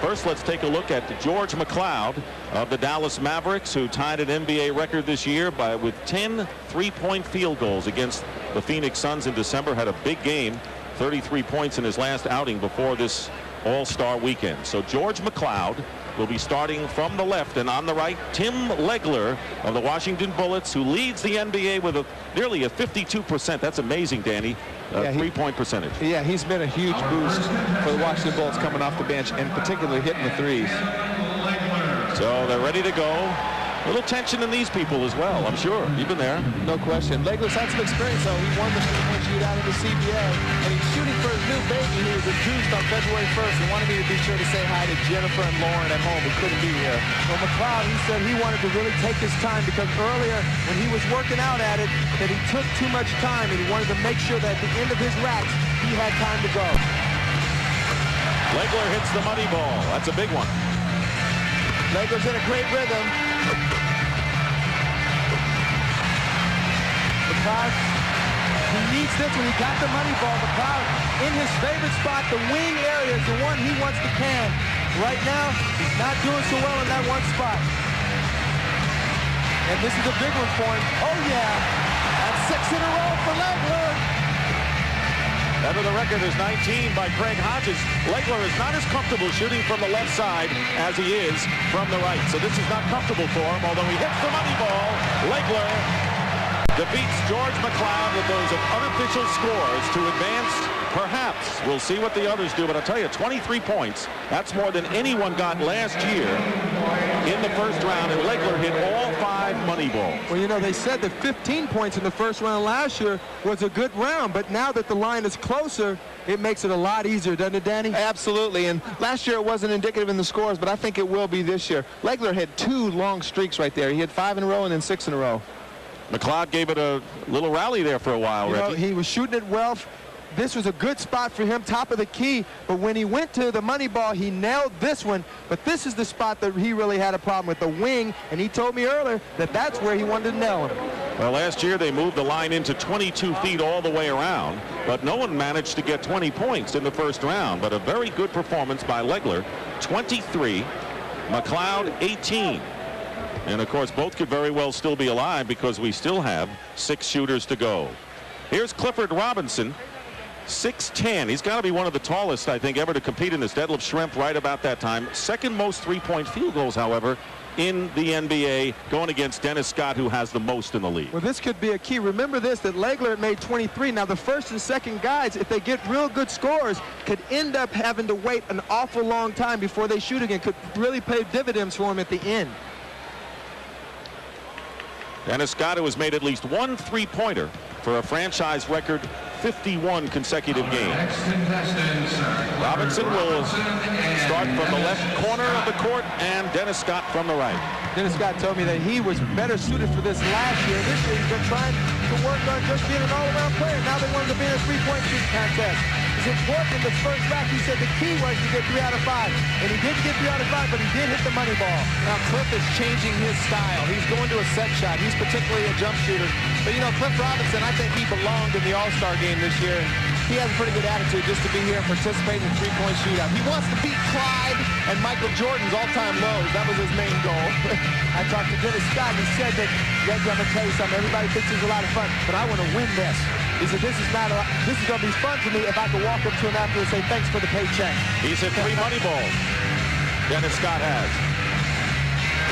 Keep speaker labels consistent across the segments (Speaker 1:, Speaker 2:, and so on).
Speaker 1: First, let's take a look at George McCloud of the Dallas Mavericks, who tied an NBA record this year with 10 three-point field goals against the Phoenix Suns in December. Had a big game, 33 points in his last outing before this All-Star weekend. So George McCloud will be starting from the left, and on the right, Tim Legler of the Washington Bullets, who leads the NBA with nearly a 52%. That's amazing, Danny. Three-point percentage.
Speaker 2: Yeah, he's been a huge boost for the Washington Bullets coming off the bench, and particularly hitting the threes.
Speaker 1: So they're ready to go. A little tension in these people as well, I'm sure. You've been there.
Speaker 2: No question. Legler's had some experience, though. He won the three-point shootout in the CBA, and he's shooting for his new baby, who was induced on February 1st, and wanted me to be sure to say hi to Jennifer and Lauren at home, who couldn't be here. Well, McCloud, he said he wanted to really take his time, because earlier, when he was working out at it, that he took too much time, and he wanted to make sure that at the end of his racks, he had time to go.
Speaker 1: Legler hits the money ball. That's a big one.
Speaker 2: Legler's in a great rhythm. McCloud, he needs this when he got the money ball. McCloud, in his favorite spot, the wing area is the one he wants to can. Right now, he's not doing so well in that one spot. And this is a big one for him. Oh, yeah. That's 6 in a row for Legler.
Speaker 1: That of the record is 19 by Craig Hodges. Legler is not as comfortable shooting from the left side as he is from the right. So this is not comfortable for him, although he hits the money ball. Legler defeats George McCloud with those unofficial scores to advance. Perhaps we'll see what the others do, but I'll tell you, 23 points. That's more than anyone got last year in the first round, and Legler hit all 5 money balls.
Speaker 2: Well, you know, they said that 15 points in the first round last year was a good round, but now that the line is closer, it makes it a lot easier, doesn't it, Danny?
Speaker 3: Absolutely, and last year it wasn't indicative in the scores, but I think it will be this year. Legler had 2 long streaks right there. He had 5 in a row and then 6 in a row.
Speaker 1: McCloud gave it a little rally there for a while,
Speaker 2: you know,
Speaker 1: Reggie.
Speaker 2: he was shooting it well. This was a good spot for him, top of the key, but when he went to the money ball, he nailed this one. But this is the spot that he really had a problem with, the wing, and he told me earlier that that's where he wanted to nail him.
Speaker 1: Well, last year they moved the line into 22 feet all the way around, but no one managed to get 20 points in the first round. But a very good performance by Legler, 23, McCloud 18. And of course, both could very well still be alive, because we still have 6 shooters to go. Here's Clifford Robinson, 6'10". He's got to be one of the tallest, I think, ever to compete in this. Deadlift shrimp right about that time. Second most three-point field goals, however, in the NBA, going against Dennis Scott, who has the most in the league.
Speaker 2: Well, this could be a key. Remember this, that Legler made 23. Now, the first and second guys, if they get real good scores, could end up having to wait an awful long time before they shoot again. Could really pay dividends for him at the end.
Speaker 1: Dennis Scott, who has made at least 1 three-pointer for a franchise record 51 consecutive games. Robinson will start from the left corner of the court, and Dennis Scott from the right.
Speaker 2: Dennis Scott told me that he was better suited for this last year. This year he's been trying to work on just being an all-around player. Now they want him to be in a three-point shooting contest. It's important in the first rack. He said the key was to get 3 out of 5. And he didn't get 3 out of 5, but he did hit the money ball.
Speaker 3: Now Cliff is changing his style. He's going to a set shot. He's particularly a jump shooter. But you know, Cliff Robinson, I think he belonged in the All-Star game this year. And he has a pretty good attitude just to be here and participate in the three-point shootout. He wants to beat Clyde and Michael Jordan's all-time lows. That was his main goal.
Speaker 2: I talked to Dennis Scott. He said that, Reggie, I'm going to tell you something. Everybody thinks it's a lot of fun, but I want to win this. He said, this is going to be fun for me if I can walk up to him after and say, thanks for the paycheck.
Speaker 1: He's hit 3 money balls. Dennis Scott has.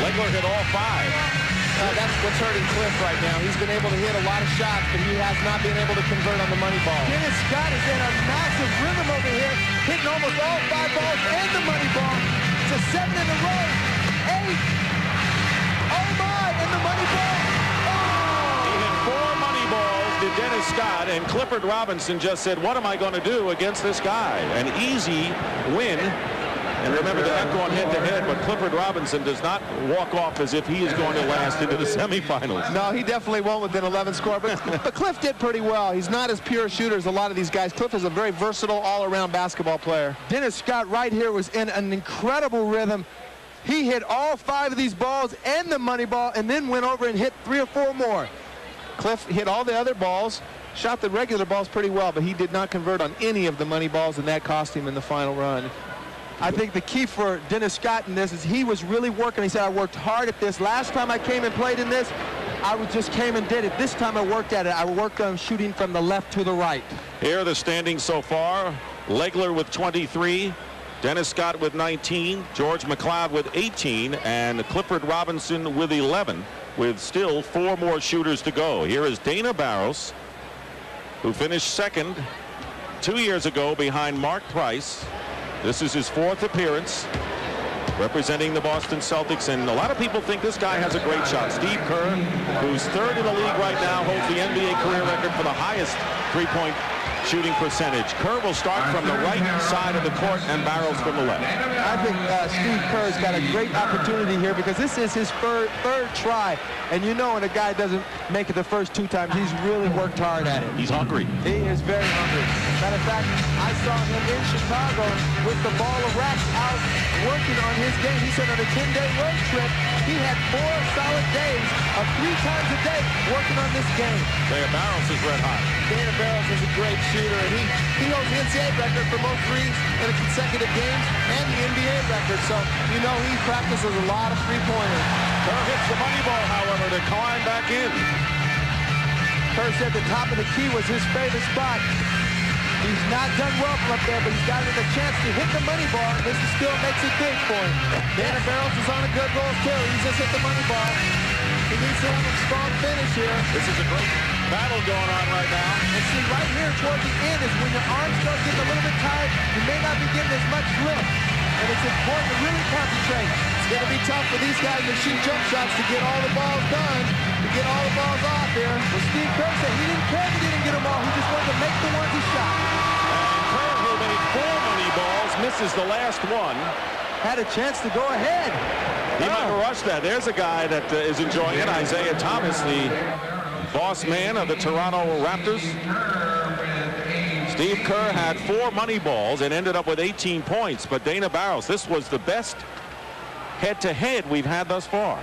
Speaker 1: Legler hit all 5.
Speaker 3: That's what's hurting Cliff right now. He's been able to hit a lot of shots, but he has not been able to convert on the money ball.
Speaker 2: Dennis Scott is in a massive rhythm over here, hitting almost all 5 balls and the money ball. To 7 in a row, 8. Oh my, and the money ball. Oh!
Speaker 1: He hit 4 money balls to Dennis Scott, and Clifford Robinson just said, what am I going to do against this guy? An easy win. And remember, they're not going head-to-head, but Clifford Robinson does not walk off as if he is going to last into the semifinals.
Speaker 3: No, he definitely won't with an 11 score, but Cliff did pretty well. He's not as pure a shooter as a lot of these guys. Cliff is a very versatile, all-around basketball player.
Speaker 2: Dennis Scott right here was in an incredible rhythm. He hit all 5 of these balls and the money ball, and then went over and hit 3 or 4 more.
Speaker 3: Cliff hit all the other balls, shot the regular balls pretty well, but he did not convert on any of the money balls, and that cost him in the final run. I think the key for Dennis Scott in this is he was really working. He said, I worked hard at this. Last time I came and played in this, just came and did it. This time I worked at it. I worked on shooting from the left to the right.
Speaker 1: Here are the standings so far. Legler with 23, Dennis Scott with 19, George McCloud with 18, and Clifford Robinson with 11, with still 4 more shooters to go. Here is Dana Barros, who finished second 2 years ago behind Mark Price. This is his 4th appearance representing the Boston Celtics, and a lot of people think this guy has a great shot. Steve Kerr, who's 3rd in the league right now, holds the NBA career record for the highest three-point shooting percentage. Kerr will start from the right side of the court and Barros from the left.
Speaker 3: I think Steve Kerr's got a great opportunity here because this is his third try. And you know when a guy doesn't make it the first 2 times, he's really worked hard at it.
Speaker 1: He's hungry.
Speaker 3: He is very hungry. Matter of fact, I saw him in Chicago with the ball of racks out working on his game. He said on a 10-day road trip, he had 4 solid days of 3 times a day working on this game.
Speaker 1: Dana Barros is red hot.
Speaker 3: Dana Barros is a great shooter, and he holds the NCAA record for most threes in a consecutive games and the NBA record. So, you know, he practices a lot of three-pointers.
Speaker 1: Kerr hits the money ball, however, to climb back in.
Speaker 3: Kerr said the top of the key was his favorite spot. He's not done well from up there, but he's gotten a chance to hit the money ball, and this still makes it big for him. Dana Barros is on a good roll, too. He just hit the money ball. He needs to have a strong finish here.
Speaker 1: This is a great battle going on right now.
Speaker 3: And see, right here toward the end is when your arms start getting a little bit tired. You may not be getting as much lift. And it's important to really concentrate. It's going to be tough for these guys to shoot jump shots to get all the balls done, to get all the balls off here. Well, Steve Kerr said he didn't care if he didn't get them all. He just wanted to make the ones he shot.
Speaker 1: And Kerr, who made 4 money balls, misses the last one.
Speaker 3: Had a chance to go ahead.
Speaker 1: He might have rushed that. There's a guy that is enjoying it. Isaiah Thomas, the boss man of the Toronto Raptors. Steve Kerr had 4 money balls and ended up with 18 points. But Dana Barros, this was the best head-to-head we've had thus far.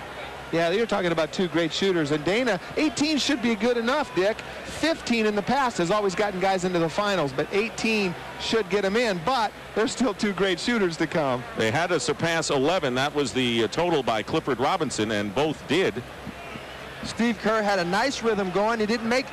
Speaker 3: Yeah, you're talking about 2 great shooters. And Dana, 18 should be good enough, Dick. 15 in the past has always gotten guys into the finals, but 18 should get them in. But there's still 2 great shooters to come.
Speaker 1: They had to surpass 11. That was the total by Clifford Robinson, and both did.
Speaker 3: Steve Kerr had a nice rhythm going. He didn't make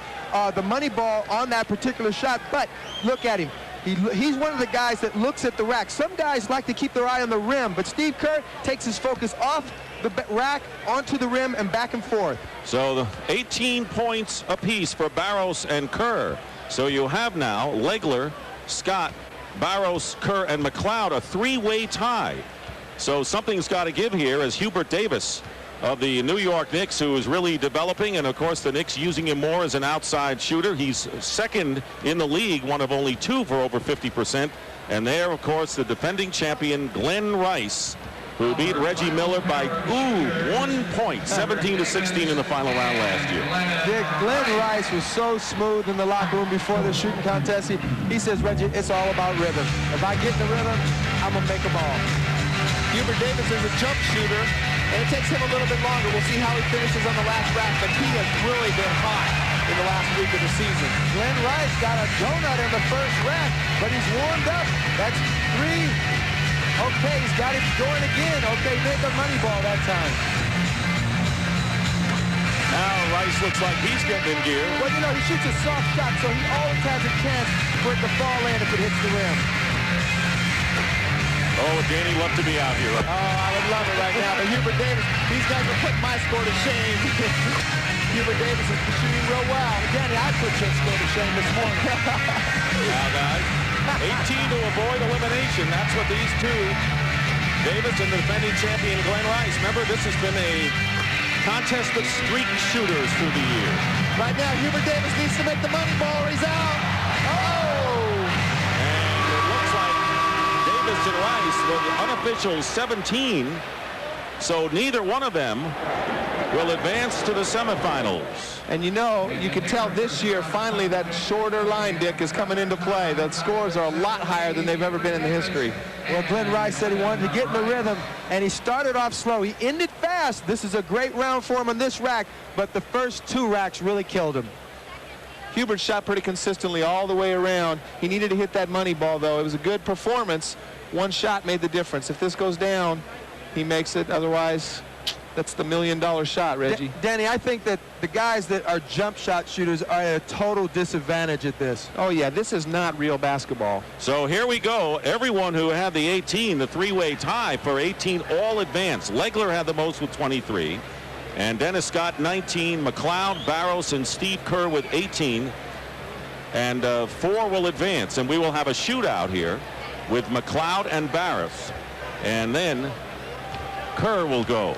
Speaker 3: the money ball on that particular shot, but look at him. He's one of the guys that looks at the rack. Some guys like to keep their eye on the rim, but Steve Kerr takes his focus off the rack onto the rim and back and forth.
Speaker 1: So the 18 points apiece for Barros and Kerr. So you have now Legler, Scott, Barros, Kerr, and McCloud, a 3-way tie. So something's got to give here as Hubert Davis of the New York Knicks, who is really developing, and of course the Knicks using him more as an outside shooter. He's second in the league, one of only 2 for over 50%. And there, of course, the defending champion Glen Rice, who beat Reggie Miller by 1 point, 17-16 in the final round last year.
Speaker 3: Dick, Glen Rice was so smooth in the locker room before the shooting contest. He says, Reggie, it's all about rhythm. If I get in the rhythm, I'm going to make a ball. Hubert Davis is a jump shooter, and it takes him a little bit longer. We'll see how he finishes on the last rack, but he has really been hot in the last week of the season. Glen Rice got a donut in the first rack, but he's warmed up. That's 3. Okay, he's got it going again. Okay, made the money ball that time.
Speaker 1: Now Rice looks like he's getting in gear.
Speaker 3: Well, you know, he shoots a soft shot, so he always has a chance for it to fall in if it hits the rim.
Speaker 1: Oh, Danny loved to be out here.
Speaker 3: Oh, I would love it right now. But Hubert Davis, these guys are putting my score to shame. Hubert Davis is shooting real well. Danny, I put your score to shame this morning.
Speaker 1: Now, guys, 18 to avoid elimination. That's what these 2, Davis and the defending champion Glen Rice. Remember, this has been a contest of streak shooters through the years.
Speaker 3: Right now, Hubert Davis needs to make the money ball or he's out. Oh!
Speaker 1: And it looks like Davis and Rice were the unofficial 17, so neither one of them will advance to the semifinals.
Speaker 3: And you know, you can tell this year, finally, that shorter line, Dick, is coming into play. The scores are a lot higher than they've ever been in the history. Well, Glen Rice said he wanted to get in the rhythm, and he started off slow. He ended fast. This is a great round for him on this rack, but the first 2 racks really killed him. Hubert shot pretty consistently all the way around. He needed to hit that money ball, though. It was a good performance, one shot made the difference. If this goes down, he makes it. Otherwise, that's the $1 million shot, Reggie.
Speaker 2: Danny, I think that the guys that are jump shot shooters are at a total disadvantage at this.
Speaker 3: Oh, yeah, this is not real basketball.
Speaker 1: So here we go. Everyone who had the 18, the three-way tie for 18, all advanced. Legler had the most with 23. And Dennis Scott, 19. McCloud, Barros, and Steve Kerr with 18. And 4 will advance. And we will have a shootout here with McCloud and Barros. And then Kerr will go.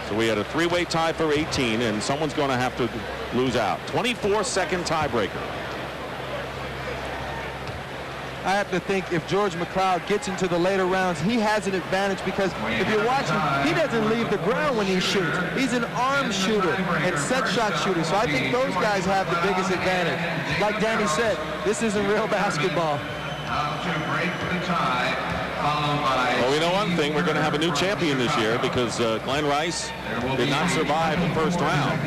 Speaker 1: So we had a three-way tie for 18, and someone's going to have to lose out. 24-second tiebreaker.
Speaker 2: I have to think if George McCloud gets into the later rounds, he has an advantage because if you're watching, he doesn't leave the ground when he shoots. He's an arm shooter and set shot shooter. So I think those guys have the biggest advantage. Like Danny said, this isn't real basketball.
Speaker 4: Now to break the tie, followed by...
Speaker 1: Well, we know one thing. We're going to have a new champion this year because Glen Rice did not survive the first round.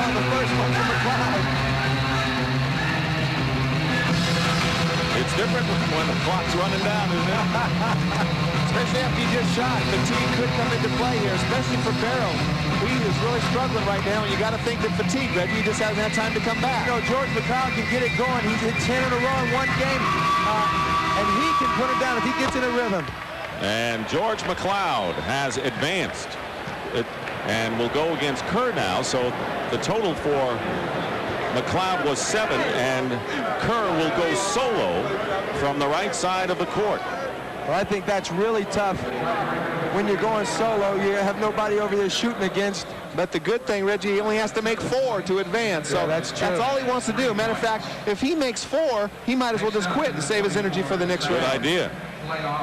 Speaker 2: The first one from McCloud.
Speaker 1: It's different when the clock's running down, isn't it?
Speaker 3: Especially after you just shot. Fatigue could come into play here, especially for Barros. He is really struggling right now, and you got to think that fatigue, Reggie, just hasn't had time to come back.
Speaker 2: You know, George McCloud can get it going. He's hit 10 in a row in one game, and he can put it down if he gets in a rhythm.
Speaker 1: And George McCloud has advanced. And will go against Kerr now. So the total for McCloud was 7, and Kerr will go solo from the right side of the court.
Speaker 2: Well, I think that's really tough. When you're going solo, you have nobody over there shooting against.
Speaker 3: But the good thing, Reggie, he only has to make 4 to advance. So
Speaker 2: yeah, that's true.
Speaker 3: That's all he wants to do. Matter of fact, if he makes 4, he might as well just quit and save his energy for the next round.
Speaker 1: Good idea.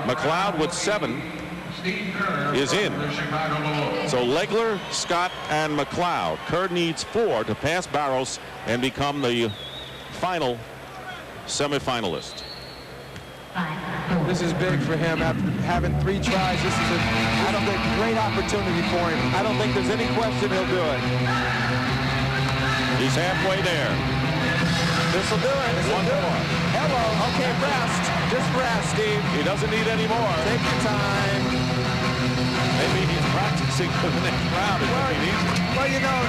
Speaker 1: McCloud with 7 is in. So Legler, Scott, and McCloud. Kerr needs 4 to pass Barros and become the final semifinalist.
Speaker 2: This is big for him after having 3 tries. This is a great opportunity for him.
Speaker 3: I don't think there's any question he'll do it.
Speaker 1: He's halfway there.
Speaker 3: This will do it.
Speaker 1: One more.
Speaker 3: Hello. Okay, rest. Just rest, Steve.
Speaker 1: He doesn't need any more.
Speaker 3: Take your time.
Speaker 1: Maybe he's practicing for the next round.
Speaker 2: Well, you know,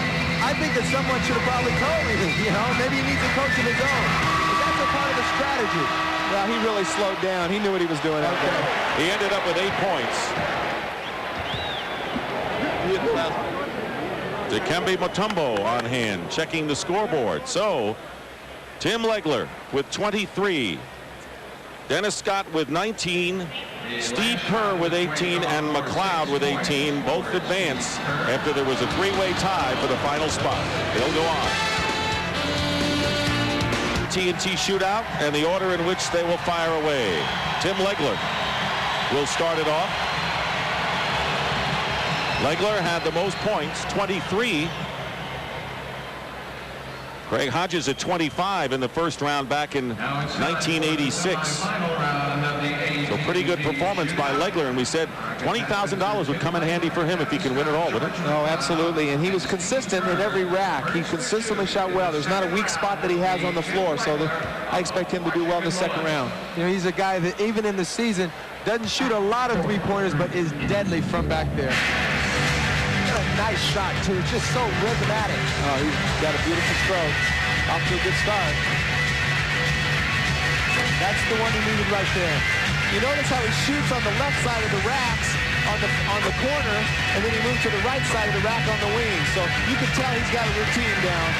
Speaker 2: I think that someone should have probably told me, you know, maybe he needs a coach of his own. But that's a part of the strategy.
Speaker 3: Well, he really slowed down. He knew what he was doing out there.
Speaker 1: He ended up with 8 points. Dikembe Mutombo on hand, checking the scoreboard. So, Tim Legler with 23. Dennis Scott with 19. Steve Kerr with 18 and McCloud with 18. Both advance after there was a 3-way tie for the final spot. They'll go on. TNT shootout and the order in which they will fire away. Tim Legler will start it off. Legler had the most points, 23. Craig Hodges at 25 in the first round back in 1986. So pretty good performance by Legler, and we said $20,000 would come in handy for him if he can win it all, wouldn't it?
Speaker 3: Oh, absolutely, and he was consistent in every rack. He consistently shot well. There's not a weak spot that he has on the floor, so I expect him to do well in the second round.
Speaker 2: You know, he's a guy that even in the season doesn't shoot a lot of three-pointers, but is deadly from back there. Nice shot, too. Just so rhythmatic.
Speaker 3: Oh, he's got a beautiful stroke. Off to a good start.
Speaker 2: That's the one he needed right there.
Speaker 3: You notice how he shoots on the left side of the racks on the corner, and then he moves to the right side of the rack on the wing. So you can tell he's got a routine down.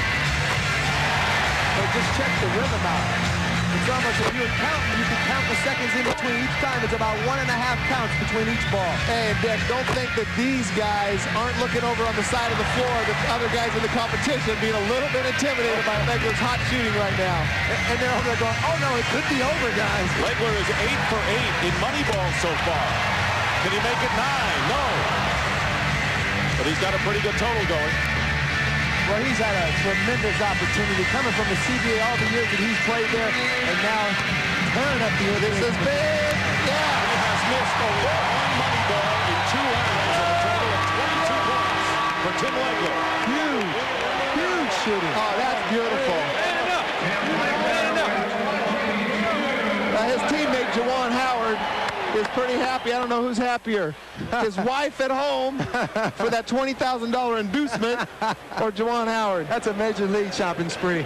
Speaker 2: But just check the rhythm out. It's almost, if you can count the seconds in between each time. It's about 1.5 counts between each ball.
Speaker 3: Hey, Dick, don't think that these guys aren't looking over on the side of the floor, the other guys in the competition being a little bit intimidated by Legler's hot shooting right now.
Speaker 2: And they're over there going, oh no, it could be over, guys.
Speaker 1: Legler is 8 for 8 in Moneyball so far. Can he make it 9? No. But he's got a pretty good total going.
Speaker 2: Well, he's had a tremendous opportunity coming from the CBA all the years that he's played there, and now turn up the
Speaker 3: This is big. Yeah.
Speaker 1: He has missed only one Moneyball in 2 rounds and a total of 22 points for Tim Legler.
Speaker 2: huge
Speaker 3: shooting. Oh, that's beautiful. His teammate, Juwan Howard, is pretty happy. I don't know who's happier. His wife at home for that $20,000 inducement or Juwan Howard. That's a major league shopping spree.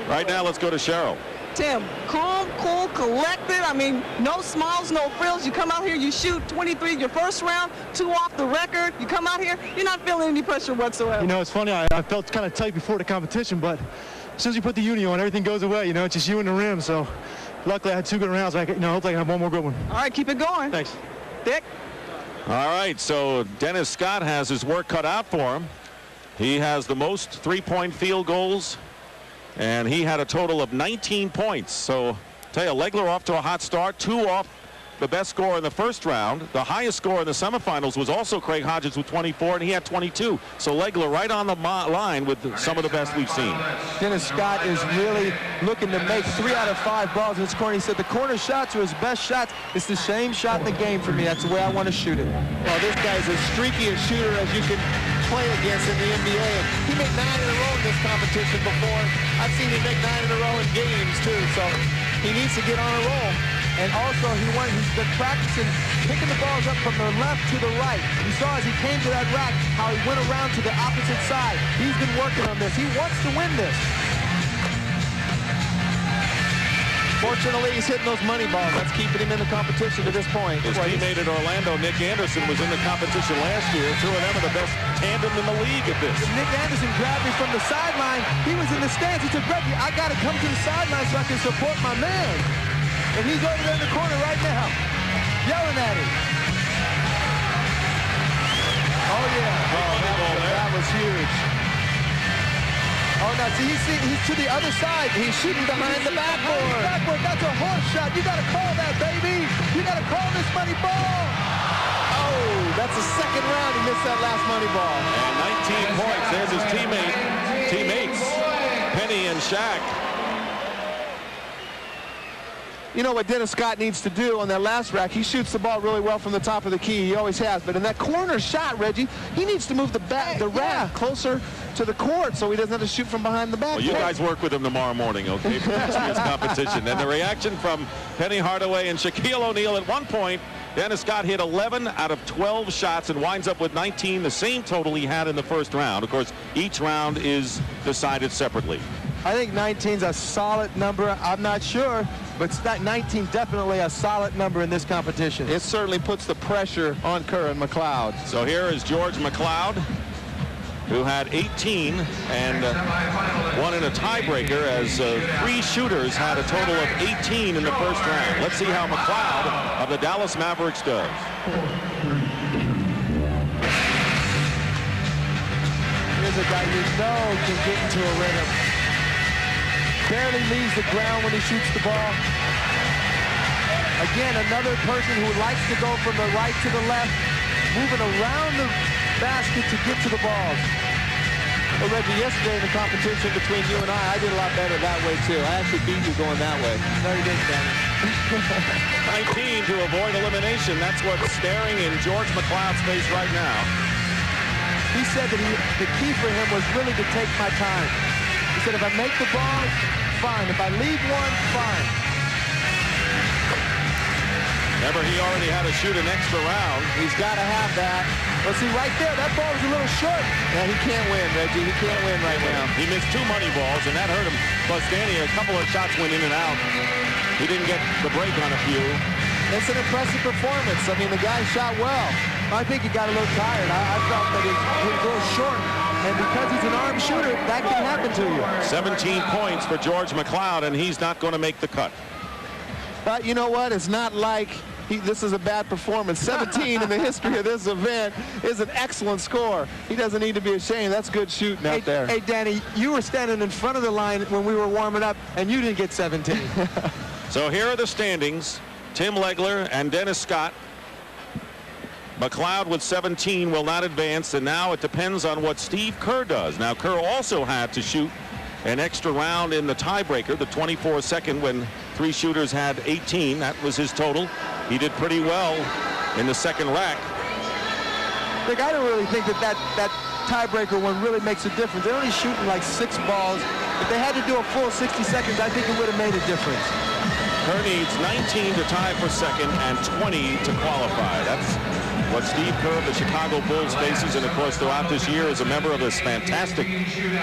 Speaker 1: Right now, let's go to Cheryl.
Speaker 5: Tim, calm, cool, collected. I mean, no smiles, no frills. You come out here, you shoot 23 your first round, 2 off the record. You come out here, you're not feeling any pressure whatsoever.
Speaker 6: You know, it's funny. I felt kind of tight before the competition, but as soon as you put the uni on, everything goes away. You know, it's just you and the rim. So luckily, I had 2 good rounds. Hopefully I can have 1 more good one.
Speaker 5: All right, keep it going.
Speaker 6: Thanks.
Speaker 5: Dick?
Speaker 1: All right, so Dennis Scott has his work cut out for him. He has the most 3-point field goals, and he had a total of 19 points. So, tell you, Legler off to a hot start, 2 off the best score in the first round. The highest score in the semifinals was also Craig Hodges with 24, and he had 22. So Legler right on the line with some of the best we've seen.
Speaker 3: Dennis Scott is really looking to make 3 out of 5 balls in his corner. He said the corner shots are his best shots. It's the same shot in the game for me. That's the way I want to shoot it. Well, this guy's as streaky a shooter as you can play against in the NBA. And he made 9 in a row in this competition before. I've seen him make 9 in a row in games too. So he needs to get on a roll. And also, he's been practicing picking the balls up from the left to the right. You saw as he came to that rack how he went around to the opposite side. He's been working on this. He wants to win this. Fortunately, he's hitting those money balls. That's keeping him in the competition to this point.
Speaker 1: His teammate at Orlando, Nick Anderson, was in the competition last year. 2 of them are the best tandem in the league at this.
Speaker 3: Nick Anderson grabbed me from the sideline. He was in the stands. He said, Reggie, I got to come to the sideline so I can support my man. And he's over there in the corner right now, yelling at him. Oh, yeah. Oh, that was huge. Oh, now, see, he's to the other side. He's shooting behind the backboard. That's a horse shot. You got to call that, baby. You got to call this money ball. Oh, that's the second round. He missed that last money ball.
Speaker 1: And 19 points. There's his teammates, Penny and Shaq.
Speaker 3: You know what Dennis Scott needs to do on that last rack? He shoots the ball really well from the top of the key. He always has. But in that corner shot, Reggie, he needs to move the rack closer to the court so he doesn't have to shoot from behind the back.
Speaker 1: Well, you guys work with him tomorrow morning, okay, for next year's competition. And the reaction from Penny Hardaway and Shaquille O'Neal at one point, Dennis Scott hit 11 out of 12 shots and winds up with 19, the same total he had in the first round. Of course, each round is decided separately.
Speaker 3: I think 19's a solid number. I'm not sure, but 19 definitely a solid number in this competition. It certainly puts the pressure on Kerr and McCloud.
Speaker 1: So here is George McCloud, who had 18 and won in a tiebreaker as 3 shooters had a total of 18 in the first round. Let's see how McCloud of the Dallas Mavericks does.
Speaker 3: Here's a guy you know can get into a rhythm. Barely leaves the ground when he shoots the ball. Again, another person who likes to go from the right to the left, moving around the basket to get to the balls. Well, Reggie, yesterday in the competition between you and I did a lot better that way, too. I actually beat you going that way. No, you didn't, Danny.
Speaker 1: 19 to avoid elimination. That's what's staring in George McCloud's face right now.
Speaker 3: He said that the key for him was really to take my time. He said, if I make the ball, fine. If I leave one, fine.
Speaker 1: Remember, he already had to shoot an extra round.
Speaker 3: He's got to have that. Well, see, right there, that ball was a little short. Yeah, he can't win, Reggie. He can't win right now.
Speaker 1: He missed 2 money balls, and that hurt him. Plus, Danny, a couple of shots went in and out. He didn't get the break on a few.
Speaker 3: It's an impressive performance. I mean, the guy shot well. I think he got a little tired. I felt that he was a little short. And because he's an arm shooter, that can happen to you.
Speaker 1: 17 points for George McCloud, and he's not going to make the cut.
Speaker 3: But you know what? It's not like this is a bad performance. 17 in the history of this event is an excellent score. He doesn't need to be ashamed. That's good shooting out there. Hey, Danny, you were standing in front of the line when we were warming up, and you didn't get 17.
Speaker 1: So here are the standings. Tim Legler and Dennis Scott. McCloud with 17 will not advance, and now it depends on what Steve Kerr does. Now, Kerr also had to shoot an extra round in the tiebreaker, the 24-second, when 3 shooters had 18. That was his total. He did pretty well in the second rack.
Speaker 3: Look, I don't really think that tiebreaker one really makes a difference. They're only shooting like 6 balls. If they had to do a full 60 seconds, I think it would have made a difference.
Speaker 1: Kerr needs 19 to tie for second and 20 to qualify. That's what Steve Kerr of the Chicago Bulls faces, and of course throughout this year as a member of this fantastic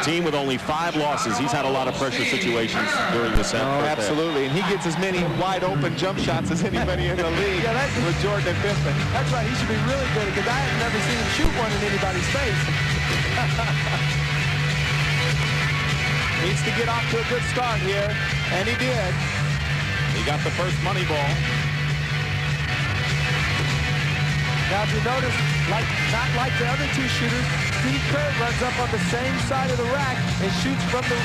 Speaker 1: team with only 5 losses, he's had a lot of pressure situations during this set.
Speaker 3: Oh, absolutely, and he gets as many wide open jump shots as anybody in the league. Yeah, that's with Jordan and Pippen. That's right, he should be really good because I have never seen him shoot one in anybody's face. Needs to get off to a good start here, and he did.
Speaker 1: He got the first money ball.
Speaker 3: Now, if you notice, not like the other 2 shooters, Steve Kerr runs up on the same side of the rack and shoots from the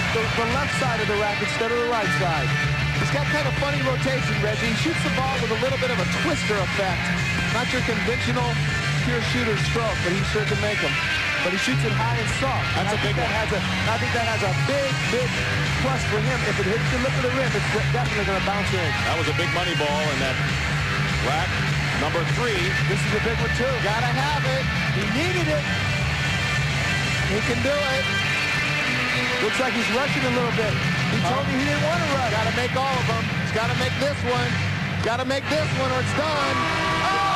Speaker 3: left side of the rack instead of the right side. He's got kind of funny rotation, Reggie. He shoots the ball with a little bit of a twister effect. Not your conventional pure shooter stroke, but he sure can make them. But he shoots it high and soft.
Speaker 1: That's a big one.
Speaker 3: I think that has a big plus for him. If it hits the lip of the rim, it's definitely going to bounce in.
Speaker 1: That was a big money ball in that rack. Number 3.
Speaker 3: This is a big one, too. Gotta have it. He needed it. He can do it. Looks like he's rushing a little bit. He told me he didn't want to rush. Gotta make all of them. He's gotta make this one. Gotta make this one or it's done.
Speaker 1: Oh!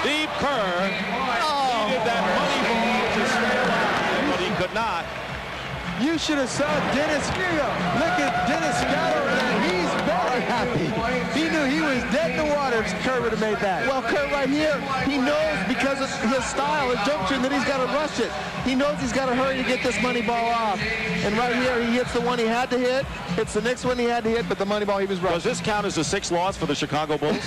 Speaker 1: Steve Kerr needed that money ball to stay alive, but he could not.
Speaker 3: You should have saw Dennis. Look at Dennis Scott over there. He's very happy. He knew he was dead in the water if Kerr would have made that. Well, Kerr right here, he knows because of his style, his jump shooting, that he's got to rush it. He knows he's got to hurry to get this money ball off. And right here, he hits the one he had to hit, hits the next one he had to hit, but the money ball he was rushing.
Speaker 1: Does this count as a 6th loss for the Chicago Bulls?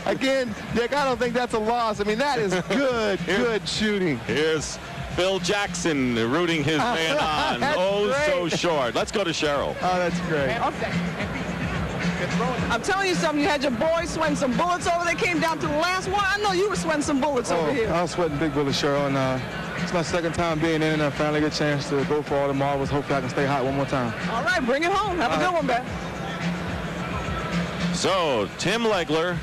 Speaker 3: Again, Dick, I don't think that's a loss. I mean, that is good shooting.
Speaker 1: Here's Phil Jackson rooting his man on. So short. Let's go to Cheryl.
Speaker 3: Oh, that's great.
Speaker 5: I'm telling you something. You had your boys sweating some bullets over there. Came down to the last one. I know you were sweating some bullets over here.
Speaker 6: I was sweating big bullets, Cheryl, and it's my 2nd time being in, and I finally get a chance to go for all the marbles. Hopefully I can stay hot one more time.
Speaker 5: All right, bring it home. Have a good one, Ben.
Speaker 1: So, Tim Legler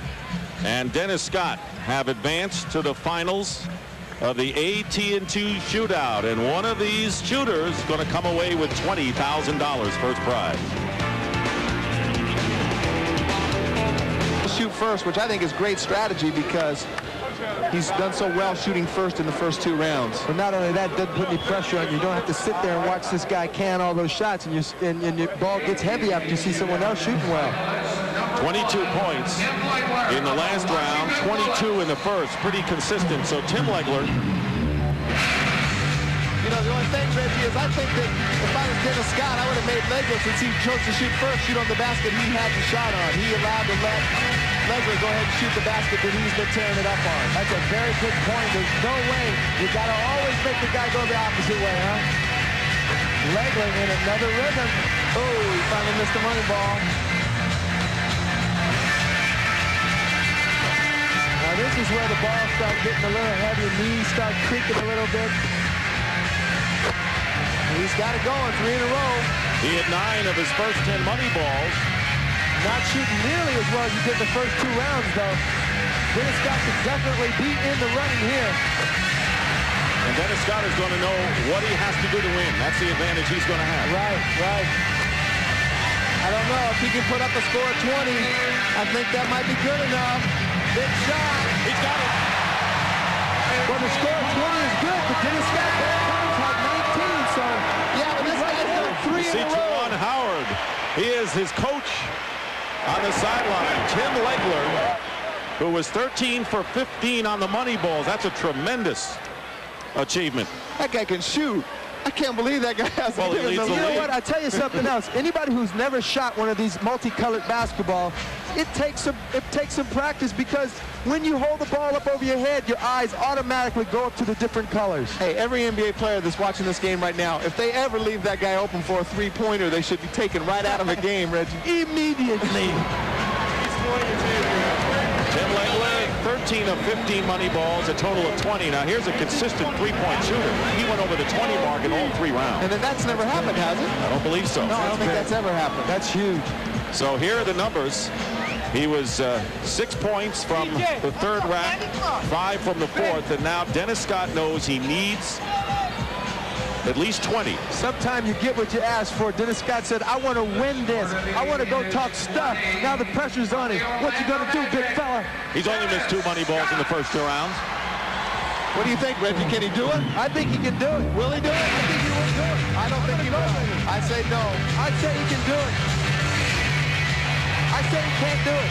Speaker 1: and Dennis Scott have advanced to the finals of the AT&T shootout, and one of these shooters is going to come away with $20,000 first prize.
Speaker 3: Shoot first, which I think is great strategy because he's done so well shooting first in the first 2 rounds.
Speaker 7: But not only that, it doesn't put any pressure on you. You don't have to sit there and watch this guy can all those shots, and your ball gets heavy after you see someone else shooting well.
Speaker 1: 22 points in the last round, 22 in the first. Pretty consistent. So Tim Legler.
Speaker 3: You know, the only thing, Reggie, is I think that if I was Dennis Scott, I would have made Legler, since he chose to shoot first, shoot on the basket he had the shot on. He allowed to let Legler go ahead and shoot the basket that he's been tearing it up on.
Speaker 7: That's a very good point. There's no way. You got to always make the guy go the opposite way, huh? Legler in another rhythm.
Speaker 3: Oh, he finally missed the money ball.
Speaker 7: Now this is where the ball starts getting a little heavy, knees start creaking a little bit.
Speaker 3: He's got it going, 3 in a row.
Speaker 1: He had 9 of his first 10 money balls.
Speaker 7: Not shooting nearly as well as he did the first 2 rounds, though. Dennis Scott could definitely be in the running here.
Speaker 1: And Dennis Scott is going to know what he has to do to win. That's the advantage he's going to have.
Speaker 7: Right.
Speaker 3: I don't know if he can put up a score of 20. I think that might be good enough. Big shot.
Speaker 1: He's got it.
Speaker 7: Well, the score of 20 is good, but Dennis Scott had 19, so
Speaker 3: yeah, but this guy's done 3 in a row.
Speaker 1: Juwan Howard. He is his coach on the sideline. Tim Legler, who was 13 for 15 on the money balls. That's a tremendous achievement.
Speaker 3: That guy can shoot. I can't believe that guy has
Speaker 1: Well, he leads the
Speaker 7: you know
Speaker 1: league.
Speaker 7: what? I tell you something else. Anybody who's never shot one of these multicolored basketball, it takes some practice, because when you hold the ball up over your head, your eyes automatically go up to the different colors.
Speaker 3: Hey, every NBA player that's watching this game right now, if they ever leave that guy open for a 3-pointer, they should be taken right out of the game, Reggie.
Speaker 7: Immediately.
Speaker 1: Tim Legler, 13 of 15 money balls, a total of 20. Now here's a consistent 3-point shooter. He went over the 20 mark in all 3 rounds.
Speaker 3: And then that's never happened, has it?
Speaker 1: I don't believe so.
Speaker 3: No, I don't think that's ever happened.
Speaker 7: That's huge.
Speaker 1: So here are the numbers He was 6 points from the third rack, 5 from the fourth, and now Dennis Scott knows he needs at least 20.
Speaker 7: Sometimes you get what you ask for. Dennis Scott said, I want to win this. I want to go talk stuff. Now the pressure's on him. What you going to do, big fella?
Speaker 1: He's only missed 2 money balls in the first 2 rounds.
Speaker 3: What do you think, Reggie? Can he do it?
Speaker 7: I think he can do it.
Speaker 3: Will he do it?
Speaker 7: I think he will do it.
Speaker 3: I don't think he will. I say no.
Speaker 7: I'd say he can do it. I say he can't do it.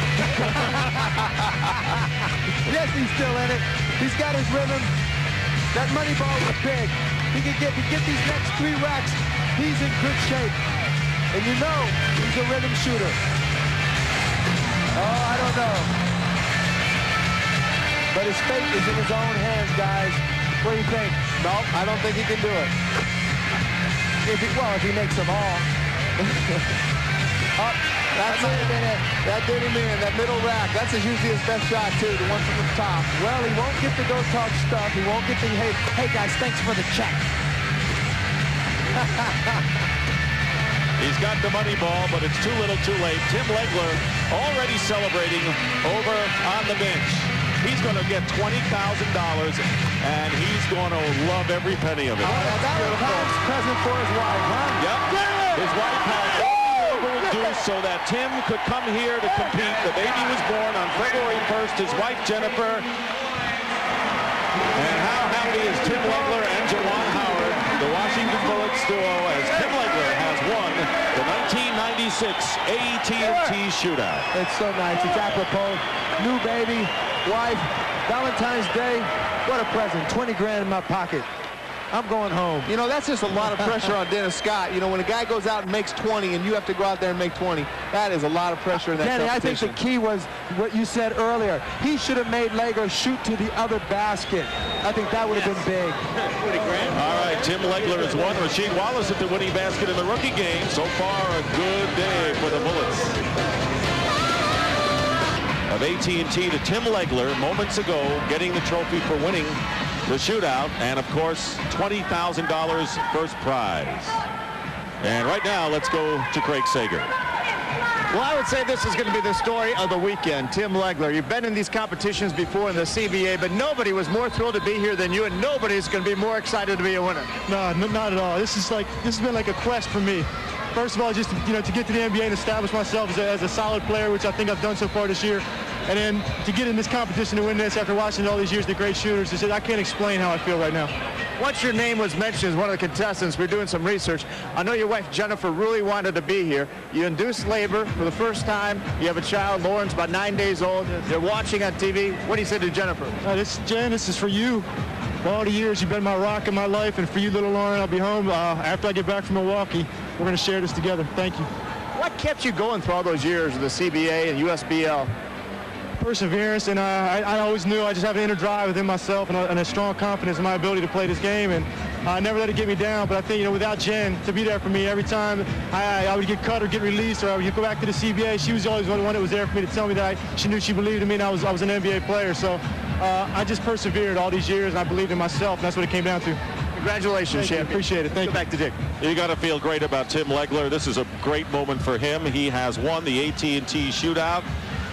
Speaker 7: Yes, he's still in it. He's got his rhythm. That money ball was big. He can get these next 3 racks. He's in good shape. And you know he's a rhythm shooter. Oh, I don't know. But his fate is in his own hands, guys. What do you think?
Speaker 3: No, I don't think he can do it.
Speaker 7: If he makes them all.
Speaker 3: Up. That's it. That did him in. That middle rack. That's usually his best shot, too. The one from the top.
Speaker 7: Well, he won't get to go talk stuff. He won't get to, hey guys, thanks for the check.
Speaker 1: He's got the money ball, but it's too little too late. Tim Legler already celebrating over on the bench. He's going to get $20,000, and he's going to love every penny of it.
Speaker 7: That was Tom's present for his wife, huh?
Speaker 1: Yep. His wife has reduced so that Tim could come here to compete. The baby was born on February 1st. His wife, Jennifer. And how happy is Tim Legler and Jawan Howard, the Washington Bullets duo, as Tim Legler has won the 1996 AT&T Shootout.
Speaker 7: It's so nice. It's apropos. New baby, wife, Valentine's Day. What a present. 20 grand in my pocket. I'm going home.
Speaker 3: You know, that's just a lot of pressure on Dennis Scott. You know, when a guy goes out and makes 20 and you have to go out there and make 20, that is a lot of pressure in that
Speaker 7: Danny,
Speaker 3: competition.
Speaker 7: I think the key was what you said earlier. He should have made Legler shoot to the other basket. I think that would have been big.
Speaker 1: All right, Tim Legler has won. Rasheed Wallace at the winning basket in the rookie game. So far, a good day for the Bullets. Of AT&T to Tim Legler moments ago, getting the trophy for winning the shootout, and of course $20,000 first prize. And right now let's go to Craig Sager.
Speaker 8: Well, I would say this is going to be the story of the weekend. Tim Legler, you've been in these competitions before in the CBA, but nobody was more thrilled to be here than you, and nobody's going to be more excited to be a winner.
Speaker 6: No, not at all. This has been like a quest for me. First of all, just to get to the NBA and establish myself as a solid player, which I think I've done so far this year. And then to get in this competition to win this after watching all these years the great shooters, I can't explain how I feel right now.
Speaker 8: Once your name was mentioned as one of the contestants, we're doing some research. I know your wife Jennifer really wanted to be here. You induced labor for the first time. You have a child, Lauren's about 9 days old. They're watching on TV. What do you say to Jennifer?
Speaker 6: Jen, this is for you. For all the years you've been my rock in my life, and for you, little Lauren, I'll be home after I get back from Milwaukee. We're going to share this together. Thank you.
Speaker 8: What kept you going through all those years of the CBA and USBL?
Speaker 6: Perseverance, and I always knew I just have an inner drive within myself and a strong confidence in my ability to play this game, and I never let it get me down. But I think, without Jen to be there for me every time I would get cut or get released or I would go back to the CBA, she was always the one that was there for me to tell me that she knew she believed in me and I was an NBA player. So I just persevered all these years, and I believed in myself, and that's what it came down to.
Speaker 8: Congratulations, champion.
Speaker 6: Appreciate it. Thank you.
Speaker 8: Go back to Dick.
Speaker 1: You got to feel great about Tim Legler. This is a great moment for him. He has won the AT&T Shootout.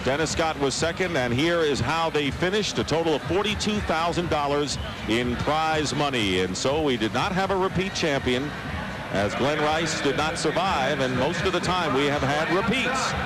Speaker 1: Dennis Scott was second, and here is how they finished. A total of $42,000 in prize money. And so we did not have a repeat champion, as Glen Rice did not survive, and most of the time we have had repeats.